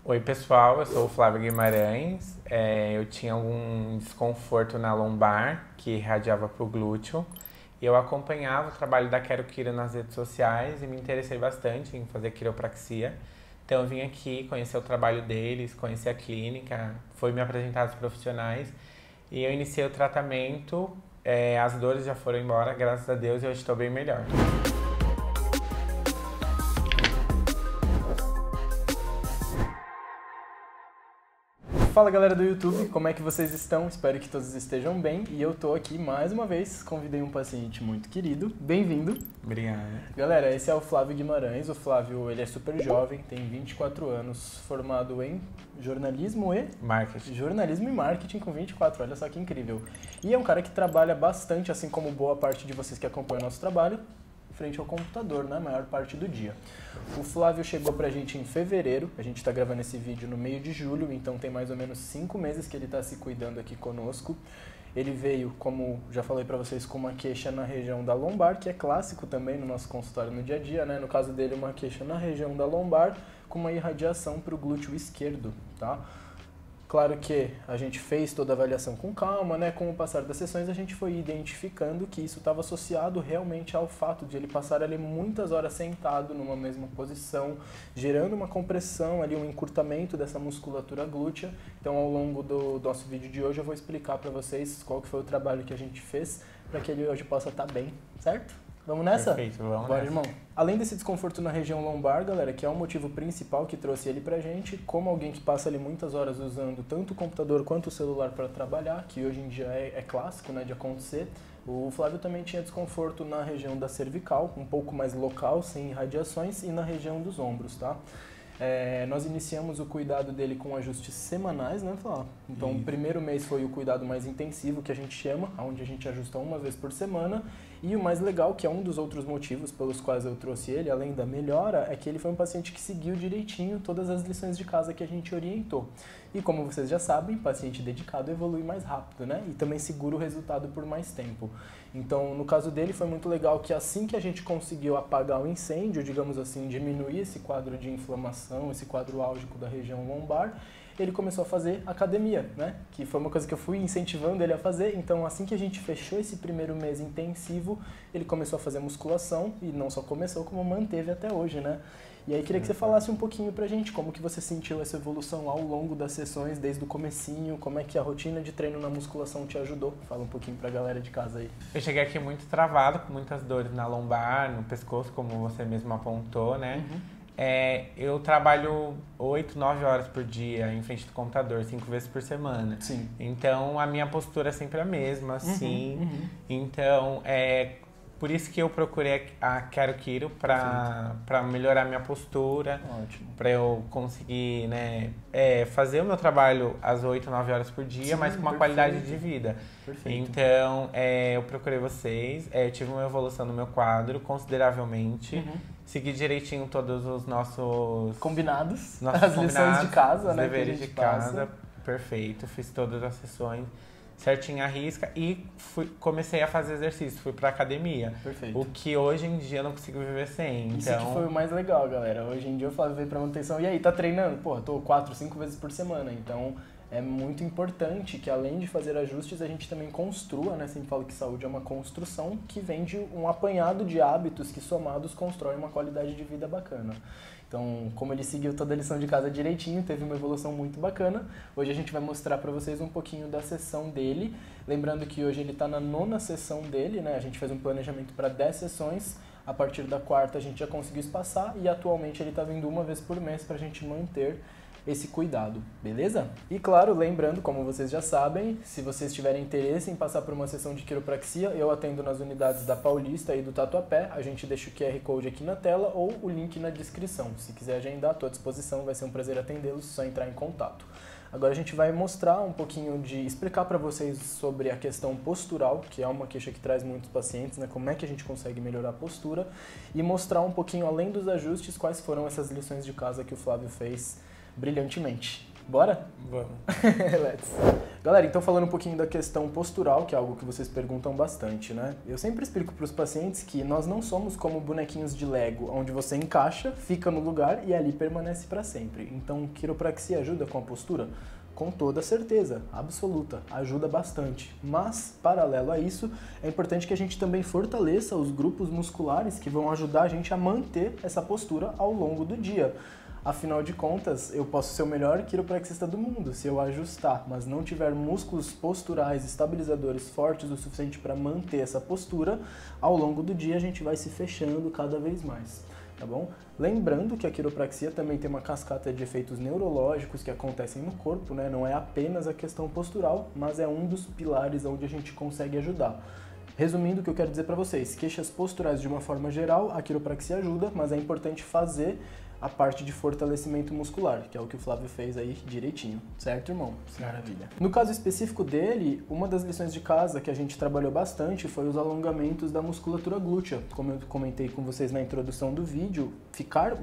Oi pessoal, eu sou o Flávio Guimarães. Eu tinha algum desconforto na lombar que irradiava para o glúteo. E eu acompanhava o trabalho da Quero Quiro nas redes sociais e me interessei bastante em fazer quiropraxia. Então eu vim aqui conhecer o trabalho deles, conhecer a clínica, foi me apresentar aos profissionais e eu iniciei o tratamento. As dores já foram embora, graças a Deus, e hoje estou bem melhor. Fala galera do YouTube, como é que vocês estão? Espero que todos estejam bem e eu tô aqui mais uma vez, convidei um paciente muito querido, bem-vindo. Obrigado. Galera, esse é o Flávio Guimarães, o Flávio ele é super jovem, tem 24 anos, formado em jornalismo e marketing com 24, olha só que incrível. E é um cara que trabalha bastante, assim como boa parte de vocês que acompanham o nosso trabalho, frente ao computador, na maior parte do dia. O Flávio chegou pra gente em fevereiro, a gente tá gravando esse vídeo no meio de julho, então tem mais ou menos 5 meses que ele tá se cuidando aqui conosco. Ele veio, como já falei pra vocês, com uma queixa na região da lombar, que é clássico também no nosso consultório no dia a dia, né? No caso dele, uma queixa na região da lombar com uma irradiação pro glúteo esquerdo, tá? Claro que a gente fez toda a avaliação com calma, né? Com o passar das sessões a gente foi identificando que isso estava associado realmente ao fato de ele passar ali muitas horas sentado numa mesma posição, gerando uma compressão ali, um encurtamento dessa musculatura glútea. Então ao longo do nosso vídeo de hoje eu vou explicar para vocês qual que foi o trabalho que a gente fez para que ele hoje possa estar bem, certo? Vamos nessa? Perfeito, vamos Bora, nessa. irmão. Além desse desconforto na região lombar, galera, que é o motivo principal que trouxe ele pra gente, como alguém que passa ali muitas horas usando tanto o computador quanto o celular para trabalhar, que hoje em dia é clássico, né, de acontecer, o Flávio também tinha desconforto na região da cervical, um pouco mais local, sem irradiações, e na região dos ombros, tá? Nós iniciamos o cuidado dele com ajustes semanais, né, Flávio? Então, o primeiro mês foi o cuidado mais intensivo, que a gente chama, onde a gente ajusta uma vez por semana. E o mais legal, que é um dos outros motivos pelos quais eu trouxe ele, além da melhora, é que ele foi um paciente que seguiu direitinho todas as lições de casa que a gente orientou. E como vocês já sabem, paciente dedicado evolui mais rápido, né? E também segura o resultado por mais tempo. Então, no caso dele, foi muito legal que assim que a gente conseguiu apagar o incêndio, digamos assim, diminuir esse quadro de inflamação, esse quadro álgico da região lombar, ele começou a fazer academia, né? Que foi uma coisa que eu fui incentivando ele a fazer. Então, assim que a gente fechou esse primeiro mês intensivo, ele começou a fazer musculação e não só começou, como manteve até hoje, né? E aí, queria que você falasse um pouquinho pra gente como que você sentiu essa evolução ao longo das sessões, desde o comecinho, como é que a rotina de treino na musculação te ajudou. Fala um pouquinho pra galera de casa aí. Eu cheguei aqui muito travado, com muitas dores na lombar, no pescoço, como você mesmo apontou, né? Eu trabalho 8, 9 horas por dia em frente do computador, 5 vezes por semana. Sim. Então, a minha postura é sempre a mesma, assim. Então, por isso que eu procurei a Quero Quiro para melhorar minha postura. Ótimo. Para eu conseguir, né, fazer o meu trabalho às 8, 9 horas por dia, Sim, mas com uma perfeito. qualidade de vida. Perfeito. Então, eu procurei vocês, tive uma evolução no meu quadro consideravelmente. Segui direitinho todos os nossos Combinados, nossos as lições de casa, os né? deveres que a de gente casa, passa. perfeito. Fiz todas as sessões certinho à risca e comecei a fazer exercício, fui pra academia. Perfeito. O que hoje em dia eu não consigo viver sem. Isso Então, que foi o mais legal, galera. Hoje em dia eu Flávio veio pra manutenção. E aí, tá treinando? Pô, eu tô 4, 5 vezes por semana. Então, é muito importante que além de fazer ajustes, a gente também construa, né? Sempre falo que saúde é uma construção que vem de um apanhado de hábitos que somados constroem uma qualidade de vida bacana. Então, como ele seguiu toda a lição de casa direitinho, teve uma evolução muito bacana. Hoje a gente vai mostrar para vocês um pouquinho da sessão dele. Lembrando que hoje ele está na 9ª sessão dele, né? A gente fez um planejamento para 10 sessões. A partir da 4ª a gente já conseguiu espaçar e atualmente ele está vindo uma vez por mês para a gente manter esse cuidado, beleza? E claro, lembrando, como vocês já sabem, se vocês tiverem interesse em passar por uma sessão de quiropraxia, eu atendo nas unidades da Paulista e do Tatuapé, a gente deixa o QR Code aqui na tela ou o link na descrição. Se quiser agendar, estou à disposição, vai ser um prazer atendê-los, só entrar em contato. Agora a gente vai mostrar um pouquinho explicar para vocês sobre a questão postural, que é uma queixa que traz muitos pacientes, né? Como é que a gente consegue melhorar a postura e mostrar um pouquinho, além dos ajustes, quais foram essas lições de casa que o Flávio fez brilhantemente. Bora? Vamos. Let's. Galera, então falando um pouquinho da questão postural, que é algo que vocês perguntam bastante, né? Eu sempre explico para os pacientes que nós não somos como bonequinhos de Lego, onde você encaixa, fica no lugar e ali permanece para sempre. Então, quiropraxia ajuda com a postura? Com toda certeza, absoluta, ajuda bastante. Mas, paralelo a isso, é importante que a gente também fortaleça os grupos musculares que vão ajudar a gente a manter essa postura ao longo do dia. Afinal de contas, eu posso ser o melhor quiropraxista do mundo se eu ajustar, mas não tiver músculos posturais estabilizadores fortes o suficiente para manter essa postura, ao longo do dia a gente vai se fechando cada vez mais, tá bom? Lembrando que a quiropraxia também tem uma cascata de efeitos neurológicos que acontecem no corpo, né? Não é apenas a questão postural, mas é um dos pilares onde a gente consegue ajudar. Resumindo, o que eu quero dizer para vocês, queixas posturais de uma forma geral, a quiropraxia ajuda, mas é importante fazer a parte de fortalecimento muscular, que é o que o Flávio fez aí direitinho, certo, irmão? Maravilha. No caso específico dele, uma das lições de casa que a gente trabalhou bastante foi os alongamentos da musculatura glútea. Como eu comentei com vocês na introdução do vídeo,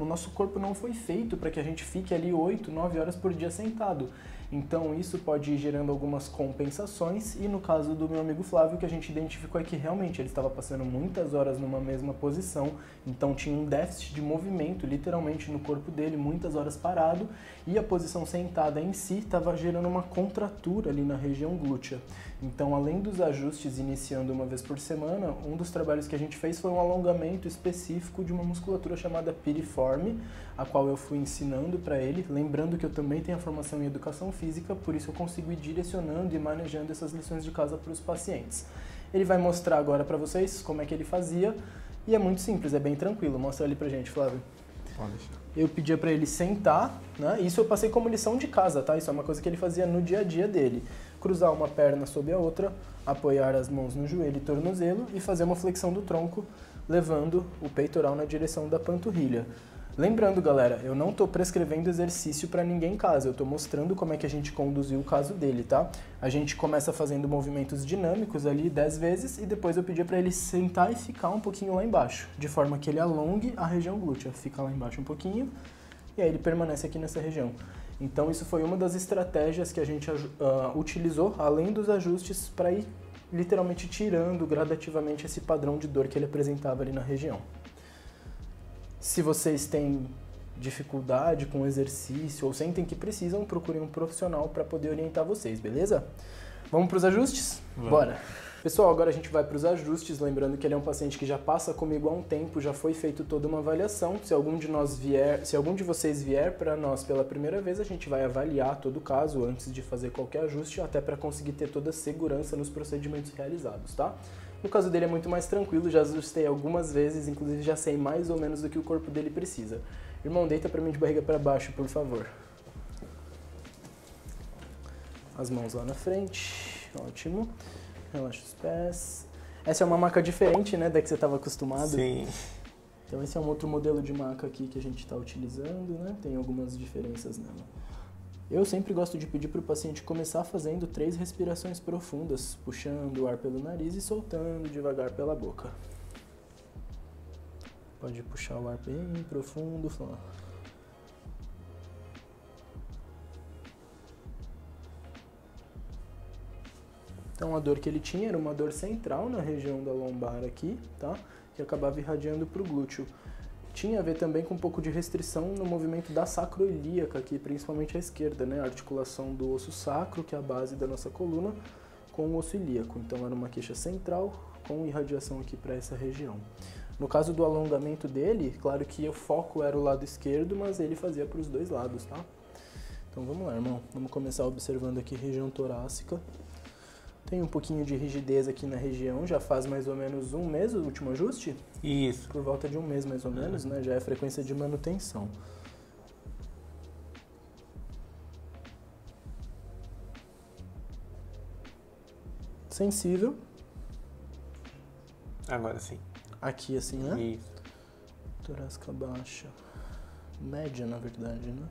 o nosso corpo não foi feito para que a gente fique ali 8, 9 horas por dia sentado. Então isso pode ir gerando algumas compensações e no caso do meu amigo Flávio, o que a gente identificou é que realmente ele estava passando muitas horas numa mesma posição, então tinha um déficit de movimento literalmente no corpo dele, muitas horas parado, e a posição sentada em si estava gerando uma contratura ali na região glútea. Então, além dos ajustes iniciando uma vez por semana, um dos trabalhos que a gente fez foi um alongamento específico de uma musculatura chamada piriforme, a qual eu fui ensinando para ele, lembrando que eu também tenho a formação em educação física, por isso eu consigo ir direcionando e manejando essas lições de casa para os pacientes. Ele vai mostrar agora para vocês como é que ele fazia, e é muito simples, é bem tranquilo. Mostra ali pra gente, Flávio. Pode deixar. Eu pedia para ele sentar, né? Isso eu passei como lição de casa, tá? Isso é uma coisa que ele fazia no dia a dia dele. Cruzar uma perna sobre a outra, apoiar as mãos no joelho e tornozelo e fazer uma flexão do tronco, levando o peitoral na direção da panturrilha. Lembrando, galera, eu não estou prescrevendo exercício para ninguém em casa, eu estou mostrando como é que a gente conduziu o caso dele, tá? A gente começa fazendo movimentos dinâmicos ali 10 vezes e depois eu pedi para ele sentar e ficar um pouquinho lá embaixo, de forma que ele alongue a região glútea. Fica lá embaixo um pouquinho e aí ele permanece aqui nessa região. Então isso foi uma das estratégias que a gente utilizou, além dos ajustes, para ir literalmente tirando gradativamente esse padrão de dor que ele apresentava ali na região. Se vocês têm dificuldade com o exercício ou sentem que precisam, procurem um profissional para poder orientar vocês, beleza? Vamos para os ajustes? Vamos. Bora! Pessoal, agora a gente vai para os ajustes, lembrando que ele é um paciente que já passa comigo há um tempo, já foi feito toda uma avaliação. Se algum de vocês vier para nós pela primeira vez, a gente vai avaliar todo o caso antes de fazer qualquer ajuste, até para conseguir ter toda a segurança nos procedimentos realizados, tá? No caso dele é muito mais tranquilo, já ajustei algumas vezes, inclusive já sei mais ou menos do que o corpo dele precisa. Irmão, deita para mim de barriga para baixo, por favor. As mãos lá na frente, ótimo. Relaxa os pés. Essa é uma maca diferente, né, da que você estava acostumado. Sim. Então esse é um outro modelo de maca aqui que a gente está utilizando, né? Tem algumas diferenças nela. Eu sempre gosto de pedir para o paciente começar fazendo 3 respirações profundas, puxando o ar pelo nariz e soltando devagar pela boca. Pode puxar o ar bem profundo, falar. Então a dor que ele tinha era uma dor central na região da lombar aqui, tá? Que acabava irradiando para o glúteo. Tinha a ver também com um pouco de restrição no movimento da sacroiliaca aqui, principalmente à esquerda, né? A articulação do osso sacro, que é a base da nossa coluna, com o osso ilíaco. Então era uma queixa central com irradiação aqui para essa região. No caso do alongamento dele, claro que o foco era o lado esquerdo, mas ele fazia para os dois lados, tá? Então vamos lá, irmão. Vamos começar observando aqui a região torácica. Tem um pouquinho de rigidez aqui na região, já faz mais ou menos um mês o último ajuste? Isso. Por volta de um mês mais ou menos, né? Já é frequência de manutenção. Sensível. Agora sim. Aqui assim, né? Isso. Torácica baixa. Média, na verdade, né?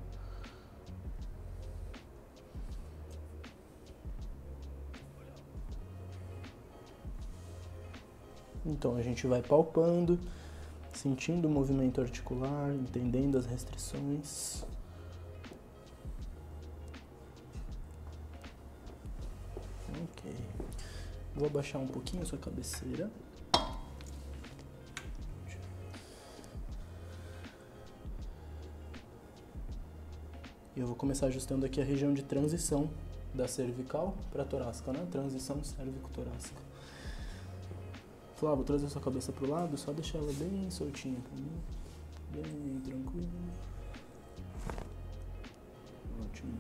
Então a gente vai palpando, sentindo o movimento articular, entendendo as restrições. Vou abaixar um pouquinho a sua cabeceira. E eu vou começar ajustando aqui a região de transição da cervical para torácica, né? Transição cérvico-torácica. Flávio, vou trazer a sua cabeça pro lado, só deixar ela bem soltinha pra mim. Bem tranquilo. Ótimo.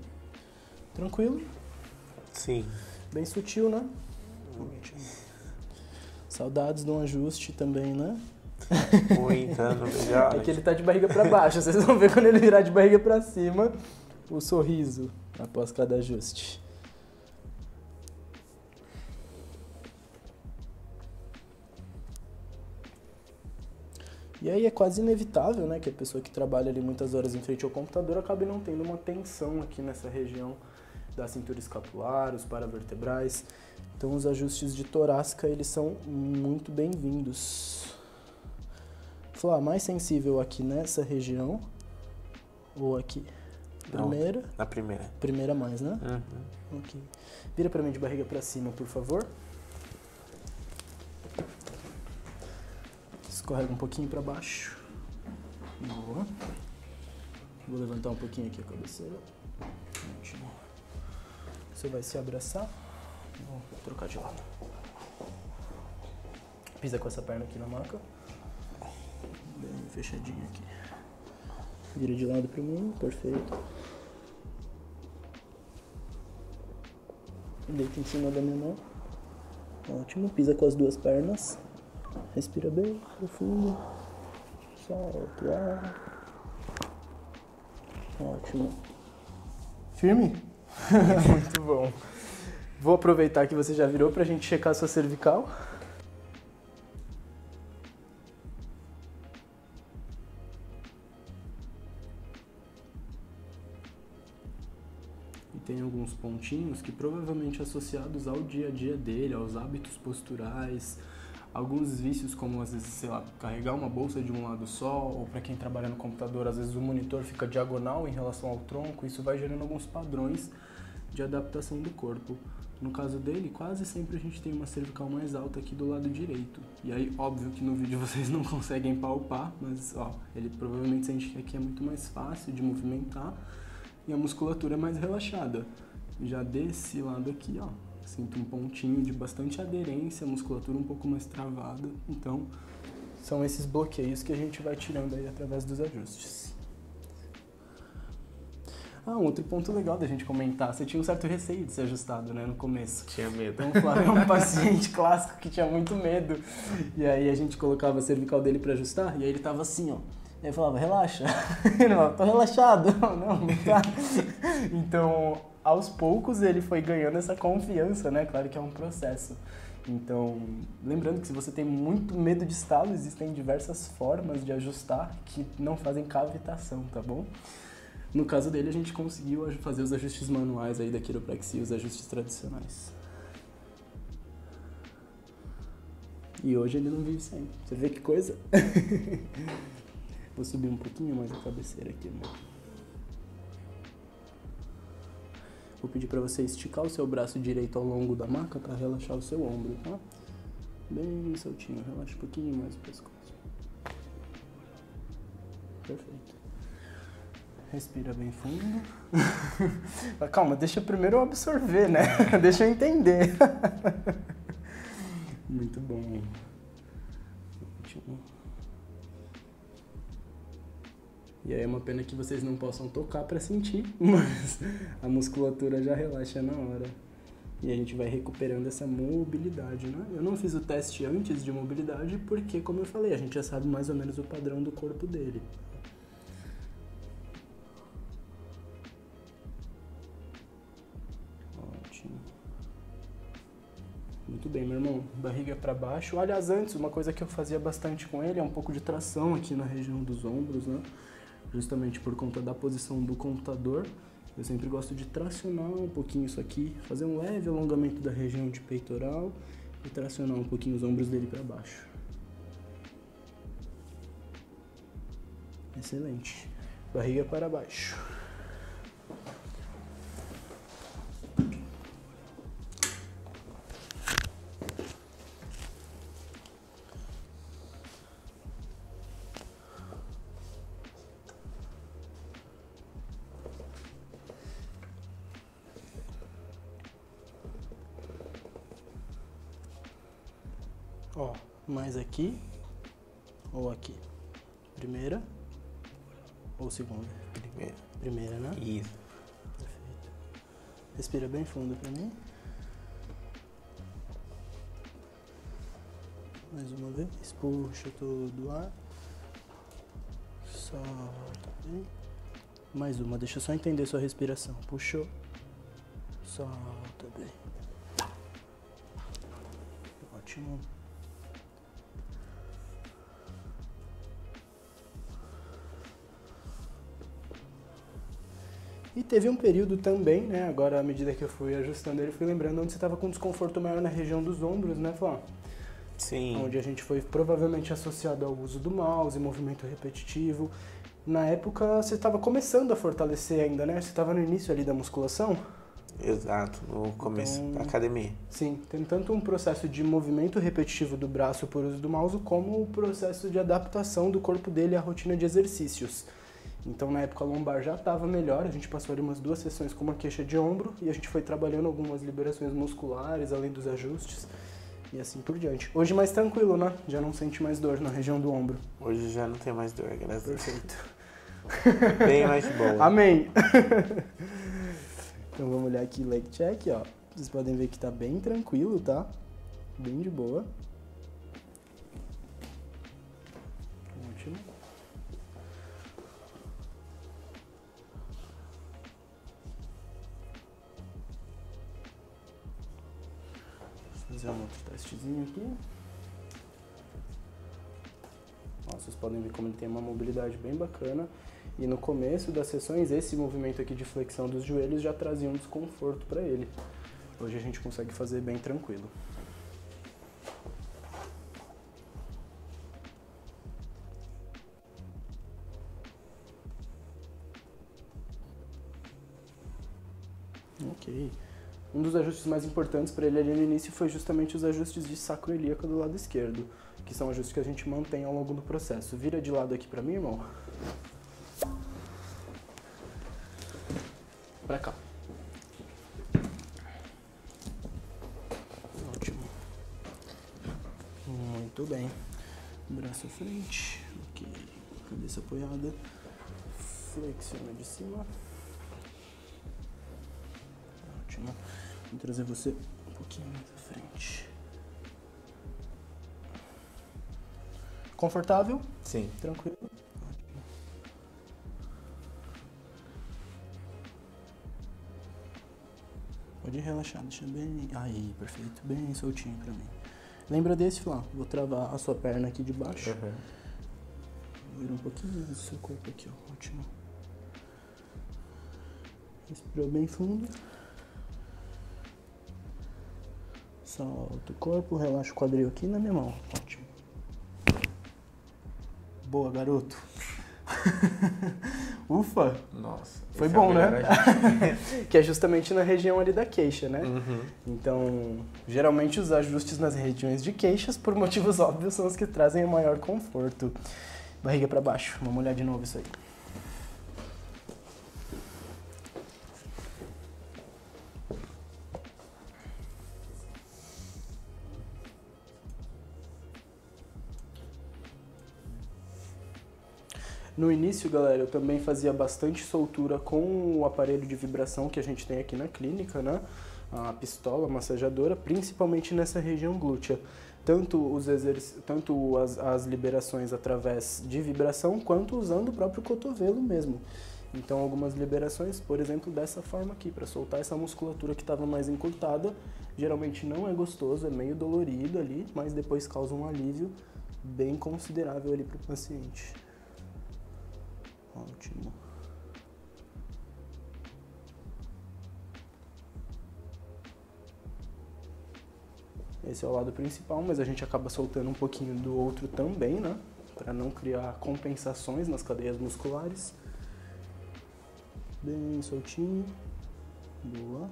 Tranquilo? Sim. Bem sutil, né? Ótimo. Saudades de um ajuste também, né? Muito melhor. É que ele tá de barriga pra baixo. Vocês vão ver quando ele virar de barriga pra cima o sorriso após cada ajuste. E aí é quase inevitável, né, que a pessoa que trabalha ali muitas horas em frente ao computador acabe não tendo uma tensão aqui nessa região da cintura escapular, os paravertebrais. Então os ajustes de torácica, eles são muito bem-vindos. Flá, mais sensível aqui nessa região ou aqui? Primeira? Não, na primeira. Primeira mais, né? Uhum. Ok. Vira pra mim de barriga pra cima, por favor. Escorrega um pouquinho pra baixo. Boa. Vou levantar um pouquinho aqui a cabeceira. Ótimo. Você vai se abraçar. Vou trocar de lado. Pisa com essa perna aqui na maca. Bem fechadinho aqui. Vira de lado pra mim. Perfeito. Deita em cima da minha mão. Ótimo. Pisa com as duas pernas. Respira bem profundo. Solta o ar. Ótimo. Firme? Muito bom. Vou aproveitar que você já virou pra gente checar a sua cervical. E tem alguns pontinhos que provavelmente associados ao dia a dia dele, aos hábitos posturais, alguns vícios como às vezes, sei lá, carregar uma bolsa de um lado só, ou para quem trabalha no computador, às vezes o monitor fica diagonal em relação ao tronco, isso vai gerando alguns padrões de adaptação do corpo. No caso dele, quase sempre a gente tem uma cervical mais alta aqui do lado direito. E aí, óbvio que no vídeo vocês não conseguem palpar, mas ó, ele provavelmente sente que aqui é muito mais fácil de movimentar e a musculatura é mais relaxada. Já desse lado aqui, ó, sinto um pontinho de bastante aderência, a musculatura um pouco mais travada. Então, são esses bloqueios que a gente vai tirando aí através dos ajustes. Ah, um outro ponto legal da gente comentar, você tinha um certo receio de ser ajustado, né, no começo. Tinha medo. Então o Flávio é um paciente clássico que tinha muito medo. E aí a gente colocava a cervical dele pra ajustar, e aí ele tava assim, ó. E aí eu falava, relaxa. Ele falava, tô relaxado. Não tá. Então, aos poucos ele foi ganhando essa confiança, né? Claro que é um processo. Então, lembrando que se você tem muito medo de estalo, existem diversas formas de ajustar que não fazem cavitação, tá bom? No caso dele, a gente conseguiu fazer os ajustes manuais aí da quiropraxia, os ajustes tradicionais. E hoje ele não vive sem. Você vê que coisa? Vou subir um pouquinho mais a cabeceira aqui, né? Vou pedir para você esticar o seu braço direito ao longo da maca para relaxar o seu ombro, tá? Bem soltinho, relaxa um pouquinho mais o pescoço. Perfeito. Respira bem fundo. Calma, deixa primeiro eu absorver, né? Deixa eu entender. Muito bom. Ótimo. E aí é uma pena que vocês não possam tocar para sentir, mas a musculatura já relaxa na hora. E a gente vai recuperando essa mobilidade, né? Eu não fiz o teste antes de mobilidade porque, como eu falei, a gente já sabe mais ou menos o padrão do corpo dele. Ótimo. Muito bem, meu irmão. Barriga para baixo. Aliás, antes, uma coisa que eu fazia bastante com ele é um pouco de tração aqui na região dos ombros, né? Justamente por conta da posição do computador. Eu sempre gosto de tracionar um pouquinho isso aqui, fazer um leve alongamento da região de peitoral e tracionar um pouquinho os ombros dele para baixo. Excelente. Barriga para baixo. Ó, mais aqui ou aqui? Primeira ou segunda? Primeiro. Primeira, né? Isso. Perfeito. Respira bem fundo pra mim. Mais uma vez. Puxa todo o ar. Solta bem. Mais uma. Deixa eu só entender sua respiração. Puxou. Solta bem. Ótimo. E teve um período também, né? Agora, à medida que eu fui ajustando ele, fui lembrando onde você estava com desconforto maior na região dos ombros, né, Flá? Sim. Onde a gente foi provavelmente associado ao uso do mouse, movimento repetitivo. Na época, você estava começando a fortalecer ainda, né? Você estava no início ali da musculação. Exato, no começo Então, da academia. Sim, tem tanto um processo de movimento repetitivo do braço por uso do mouse, como o processo de adaptação do corpo dele à rotina de exercícios. Então, na época, a lombar já estava melhor, a gente passou ali umas 2 sessões com uma queixa de ombro e a gente foi trabalhando algumas liberações musculares, além dos ajustes e assim por diante. Hoje mais tranquilo, né? Já não sente mais dor na região do ombro. Hoje já não tem mais dor, graças a Deus. Perfeito. Bem mais de boa. Amém! Então vamos olhar aqui leg check, ó. Vocês podem ver que tá bem tranquilo, tá? Bem de boa. Ótimo. Vou fazer um outro testezinho aqui. Ó, vocês podem ver como ele tem uma mobilidade bem bacana. E no começo das sessões, esse movimento aqui de flexão dos joelhos já trazia um desconforto para ele. Hoje a gente consegue fazer bem tranquilo. Ok. Um dos ajustes mais importantes para ele ali no início foi justamente os ajustes de sacroiliaca do lado esquerdo, que são ajustes que a gente mantém ao longo do processo. Vira de lado aqui para mim, irmão. Pra cá. Ótimo. Muito bem. Braço à frente. Ok. Cabeça apoiada. Flexiona de cima. Ótimo. Vou trazer você um pouquinho mais à frente. Confortável? Sim. Tranquilo? Pode relaxar, deixa bem... Aí, perfeito. Bem soltinho pra mim. Lembra desse, Flá? Vou travar a sua perna aqui de baixo. Uhum. Vira um pouquinho do seu corpo aqui, ó. Ótimo. Respirou bem fundo. Solta o corpo, relaxa o quadril aqui na minha mão. Ótimo. Boa, garoto. Ufa! Nossa. Foi esse bom, é o né? melhor ajuste. Que é justamente na região ali da queixa, né? Uhum. Então, geralmente os ajustes nas regiões de queixas, por motivos óbvios, são os que trazem o maior conforto. Barriga pra baixo. Vamos olhar de novo isso aí. No início, galera, eu também fazia bastante soltura com o aparelho de vibração que a gente tem aqui na clínica, né? A pistola massajadora, principalmente nessa região glútea. Tanto as liberações através de vibração, quanto usando o próprio cotovelo mesmo. Então, algumas liberações, por exemplo, dessa forma aqui, para soltar essa musculatura que estava mais encurtada. Geralmente não é gostoso, é meio dolorido ali, mas depois causa um alívio bem considerável ali para o paciente. Ótimo. Esse é o lado principal, mas a gente acaba soltando um pouquinho do outro também, né? Para não criar compensações nas cadeias musculares. Bem soltinho. Boa.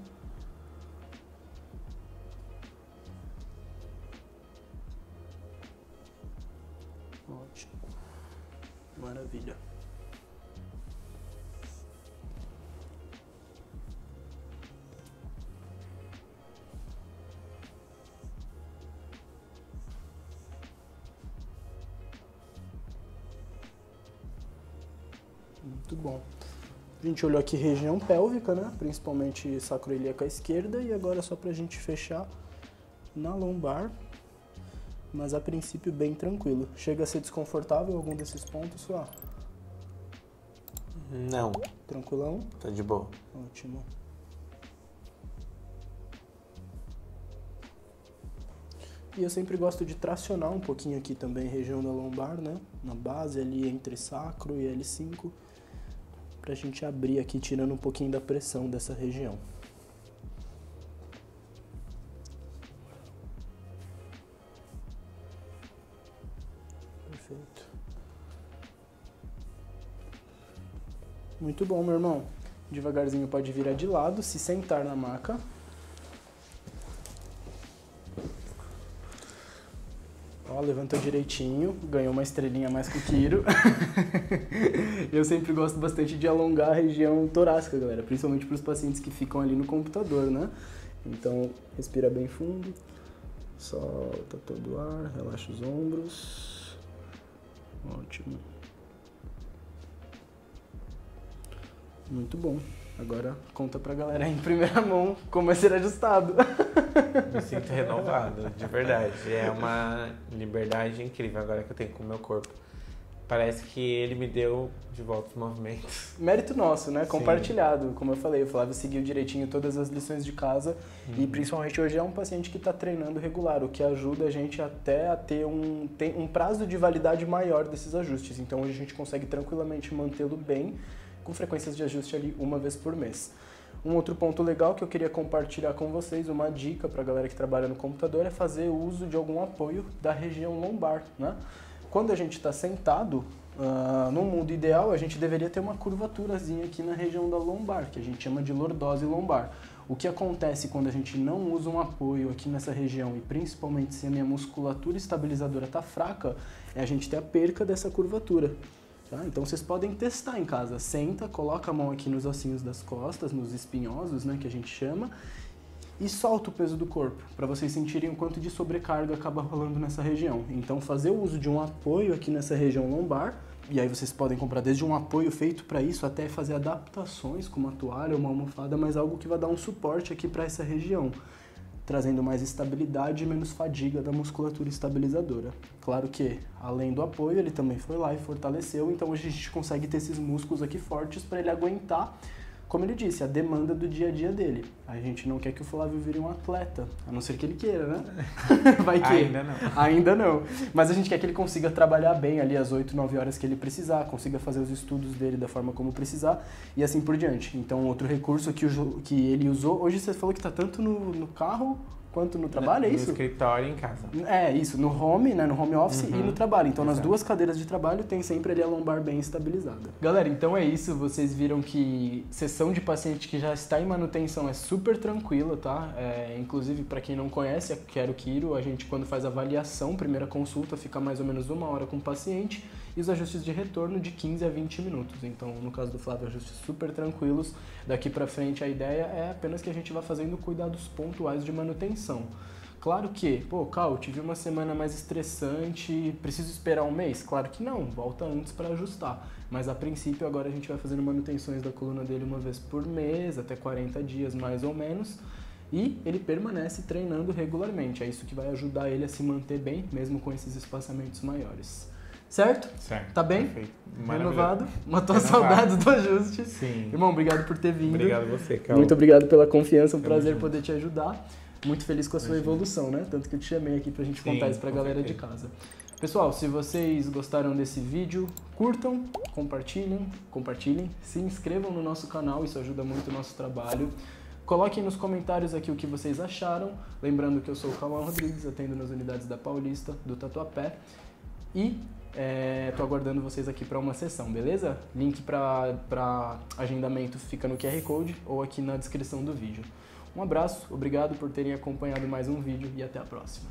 Ótimo. Maravilha. Muito bom. A gente olhou aqui região pélvica, né? Principalmente sacroiliaca esquerda, e agora só pra gente fechar na lombar, mas a princípio bem tranquilo. Chega a ser desconfortável algum desses pontos, Flá? Não. Tranquilão? Tá de boa. Ótimo. E eu sempre gosto de tracionar um pouquinho aqui também, região da lombar, né? Na base ali entre sacro e L5, pra gente abrir aqui, tirando um pouquinho da pressão dessa região. Perfeito. Muito bom, meu irmão. Devagarzinho pode virar de lado, se sentar na maca. Ó, levantou direitinho, ganhou uma estrelinha a mais que o Kiro. Eu sempre gosto bastante de alongar a região torácica, galera, principalmente para os pacientes que ficam ali no computador, né? Então, respira bem fundo, solta todo o ar, relaxa os ombros. Ótimo. Muito bom. Agora conta pra galera aí em primeira mão como vai ser ajustado. Me sinto renovado, de verdade. É uma liberdade incrível agora que eu tenho com o meu corpo. Parece que ele me deu de volta os movimentos. Mérito nosso, né? Sim. Compartilhado. Como eu falei, o Flávio seguiu direitinho todas as lições de casa. E principalmente hoje é um paciente que está treinando regular, o que ajuda a gente até a ter um prazo de validade maior desses ajustes. Então hoje a gente consegue tranquilamente mantê-lo bem, com frequências de ajuste ali uma vez por mês. Um outro ponto legal que eu queria compartilhar com vocês, uma dica para a galera que trabalha no computador, é fazer uso de algum apoio da região lombar, né? Quando a gente está sentado, no mundo ideal, a gente deveria ter uma curvaturazinha aqui na região da lombar, que a gente chama de lordose lombar. O que acontece quando a gente não usa um apoio aqui nessa região, e principalmente se a minha musculatura estabilizadora está fraca, é a gente ter a perca dessa curvatura. Tá? Então vocês podem testar em casa. Senta, coloca a mão aqui nos ossinhos das costas, nos espinhosos, né, que a gente chama, e solta o peso do corpo, para vocês sentirem o quanto de sobrecarga acaba rolando nessa região. Então fazer o uso de um apoio aqui nessa região lombar, e aí vocês podem comprar desde um apoio feito para isso, até fazer adaptações com uma toalha ou uma almofada, mas algo que vai dar um suporte aqui para essa região, trazendo mais estabilidade e menos fadiga da musculatura estabilizadora. Claro que, além do apoio, ele também foi lá e fortaleceu, então hoje a gente consegue ter esses músculos aqui fortes para ele aguentar, como ele disse, a demanda do dia a dia dele. A gente não quer que o Flávio vire um atleta, a não ser que ele queira, né? Vai que... Ainda não. Ainda não. Mas a gente quer que ele consiga trabalhar bem ali as 8, 9 horas que ele precisar, consiga fazer os estudos dele da forma como precisar e assim por diante. Então, outro recurso que ele usou, hoje você falou que está tanto no carro quanto no trabalho, é isso? No escritório e em casa. É, isso, no home, né, no home office e no trabalho. Então, nas duas cadeiras de trabalho tem sempre ali a lombar bem estabilizada. Galera, então é isso. Vocês viram que sessão de paciente que já está em manutenção é super tranquila, tá? Inclusive, para quem não conhece, a Quero Quiro, a gente quando faz avaliação, primeira consulta, fica mais ou menos 1 hora com o paciente e os ajustes de retorno de 15 a 20 minutos. Então, no caso do Flávio, ajustes super tranquilos. Daqui para frente, a ideia é apenas que a gente vá fazendo cuidados pontuais de manutenção. Claro que, Cal, tive uma semana mais estressante, preciso esperar um mês? Claro que não, volta antes para ajustar. Mas a princípio agora a gente vai fazendo manutenções da coluna dele uma vez por mês, até 40 dias mais ou menos. E ele permanece treinando regularmente, é isso que vai ajudar ele a se manter bem, mesmo com esses espaçamentos maiores. Certo? Certo. Tá bem? Perfeito. Renovado? Matou a saudade do ajuste? Sim. Irmão, obrigado por ter vindo. Obrigado a você, Cal. Muito obrigado pela confiança, um prazer junto. poder te ajudar. Muito feliz com a sua evolução, né? Tanto que eu te chamei aqui pra gente contar isso pra galera de casa. Pessoal, se vocês gostaram desse vídeo, curtam, compartilhem, se inscrevam no nosso canal, isso ajuda muito o nosso trabalho. Coloquem nos comentários aqui o que vocês acharam. Lembrando que eu sou o Cauã Rodrigues, atendo nas unidades da Paulista, do Tatuapé. E tô aguardando vocês aqui para uma sessão, beleza? Link para agendamento fica no QR Code ou aqui na descrição do vídeo. Um abraço, obrigado por terem acompanhado mais um vídeo e até a próxima.